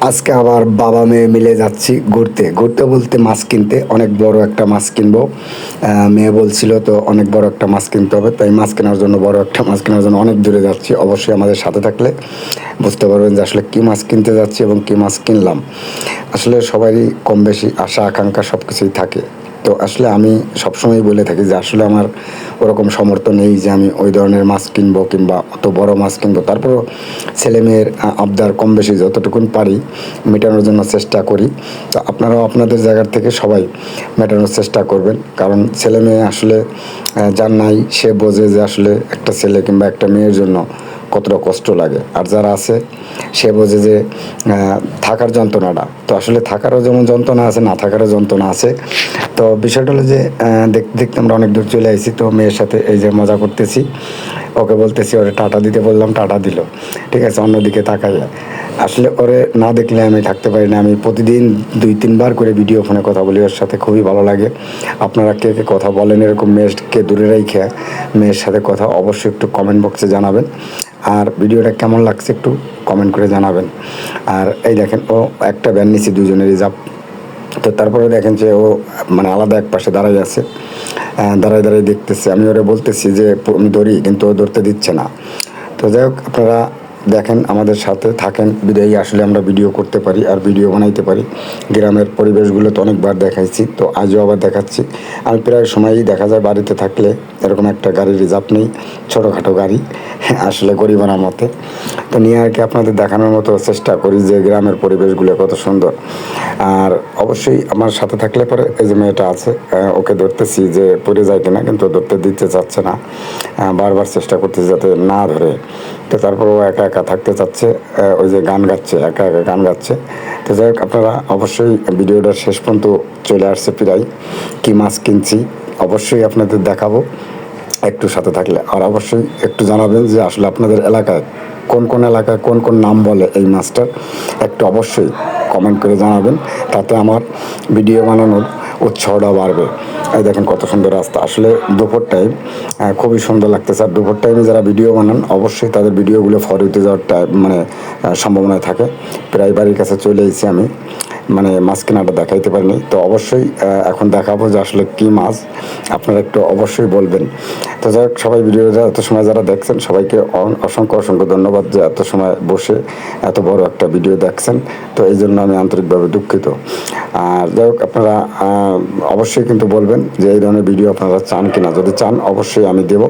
আজকে আবার বাবা মেয়ে মিলে যাচ্ছি ঘুরতে ঘুরতে বলতে মাছ কিনতে। অনেক বড় একটা মাছ কিনবো। মেয়ে বলছিল তো অনেক বড় একটা মাছ কিনতে হবে, তাই মাছ কেনার জন্য বড় একটা মাছ কেনার জন্য অনেক দূরে যাচ্ছি। অবশ্যই আমাদের সাথে থাকলে বুঝতে পারবেন যে আসলে কী মাছ কিনতে যাচ্ছি এবং কী মাছ কিনলাম। আসলে সবারই কম বেশি আশা আকাঙ্ক্ষা সব কিছুই থাকে। তো আসলে আমি সবসময় বলে থাকি যে আসলে আমার ওরকম সামর্থ্য নেই যে আমি ওই ধরনের মাছ কিনবো কিংবা অত বড় মাছ কিনবো। তারপরও ছেলে মেয়ের আবদার কম বেশি যতটুকুন পারি মেটানোর জন্য চেষ্টা করি। তো আপনারাও আপনাদের জায়গার থেকে সবাই মেটানোর চেষ্টা করবেন, কারণ ছেলে মেয়ে আসলে যার নাই সে বোঝে যে আসলে একটা ছেলে কিংবা একটা মেয়ের জন্য কতটা কষ্ট লাগে। আর যারা আছে সে বোঝে যে থাকার যন্ত্রণাটা। তো আসলে থাকারও যেমন যন্ত্রণা আছে, না থাকারও যন্ত্রণা আছে। তো বিষয়টা হলো যে দেখতে দেখতে আমরা অনেক দূর চলে আসি। তো মেয়ের সাথে এই যে মজা করতেছি, ওকে বলতেছি, ওরে টাটা দিতে বললাম, টাটা দিল। ঠিক আছে, অন্যদিকে তাকাই। আসলে ওরে না দেখলে আমি থাকতে পারি না। আমি প্রতিদিন 2-3 বার করে ভিডিও ফোনে কথা বলি ওর সাথে, খুবই ভালো লাগে। আপনারা কে কে কথা বলেন এরকম মেয়েকে দূরে রেখে মেয়ের সাথে কথা, অবশ্যই একটু কমেন্ট বক্সে জানাবেন। আর ভিডিওটা কেমন লাগছে একটু কমেন্ট করে জানাবেন। আর এই দেখেন, ও একটা ব্যান নিচ্ছে, দুজনের রিজার্ভ। তো তারপরে দেখেন যে ও মানে আলাদা এক পাশে দাঁড়াই আছে, দাঁড়ায় দাঁড়ায় দেখতেছে। আমি ওরে বলতেছি যে আমি ধরি, কিন্তু ও ধরতে দিচ্ছে না। তো যাই হোক, আপনারা দেখেন, আমাদের সাথে থাকেন, বিদায়ী আসলে আমরা ভিডিও করতে পারি আর ভিডিও বানাইতে পারি। গ্রামের পরিবেশগুলো তো অনেকবার দেখাইছি, তো আজও আবার দেখাচ্ছি। আমি প্রায় সময়ই দেখা যায় বাড়িতে থাকলে এরকম একটা গাড়ি রিজার্ভ নেই, ছোটোখাটো গাড়ি, আসলে গরিবানার মতে। তো নিয়ে আর কি আপনাদের দেখানোর মতো চেষ্টা করি যে গ্রামের পরিবেশগুলো কত সুন্দর। আর অবশ্যই আমার সাথে থাকলে পরে এই যে মেয়েটা আছে, ওকে ধরতেছি যে পড়ে যায় কিনা, কিন্তু ধরতে দিতে চাচ্ছে না। বারবার চেষ্টা করতেছি যাতে না ধরে। তো তারপর ও একা একা থাকতে চাচ্ছে, ওই যে গান গাচ্ছে, একা একা গান গাচ্ছে। তো যাই হোক, আপনারা অবশ্যই ভিডিওটার শেষ পর্যন্ত চলে আসছে প্রায়। কী মাছ কিনছি অবশ্যই আপনাদের দেখাবো একটু সাথে থাকলে। আর অবশ্যই একটু জানাবেন যে আসলে আপনাদের এলাকায় কোন কোন এলাকায় কোন কোন নাম বলে এই মাছটার, একটু অবশ্যই কমেন্ট করে জানাবেন। তাতে আমার ভিডিও বানানোর উৎসাহটা বাড়বে। এই দেখেন কত সুন্দর রাস্তা। আসলে দুপুর টাইম খুবই সুন্দর লাগতেছে। আর দুপুর টাইমে যারা ভিডিও বানান অবশ্যই তাদের ভিডিওগুলো ফরওয়ার্ডে যাওয়ার মানে সম্ভাবনা থাকে। প্রায় বাড়ির কাছে চলে এসেছি আমি, মানে মাছ কেনাটা দেখাইতে পারিনি। তো অবশ্যই এখন দেখাবো যে আসলে কী মাছ, আপনারা একটু অবশ্যই বলবেন। তো যাই হোক, সবাই ভিডিওটা এত সময় যারা দেখছেন সবাইকে অসংখ্য অসংখ্য ধন্যবাদ যে এত সময় বসে এত বড় একটা ভিডিও দেখছেন। তো এই জন্য আমি আন্তরিকভাবে দুঃখিত। আর যাই হোক, আপনারা অবশ্যই কিন্তু বলবেন যে এই ধরনের ভিডিও আপনারা চান কিনা। যদি চান অবশ্যই আমি দেব।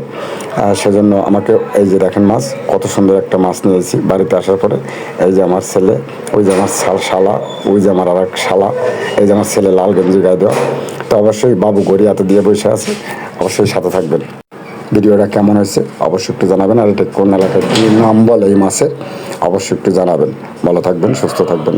সেজন্য আমাকে এই যে দেখেন মাছ, কত সুন্দর একটা মাছ নিয়েছি বাড়িতে আসার পরে। এই যে আমার ছেলে, ওই যে আমার শালা, ওই যে আমার আর এক শালা, এই যে আমার ছেলে লাল গেঞ্জি গায়ে দেওয়া। তো অবশ্যই বাবু গড়িয়াতে দিয়ে বসে আছে, অবশ্যই সাথে থাকবেন। ভিডিওটা কেমন হয়েছে অবশ্যই একটু জানাবেন। আর এটা কোন এলাকায় কী নাম বলে এই মাছের অবশ্যই একটু জানাবেন। ভালো থাকবেন, সুস্থ থাকবেন।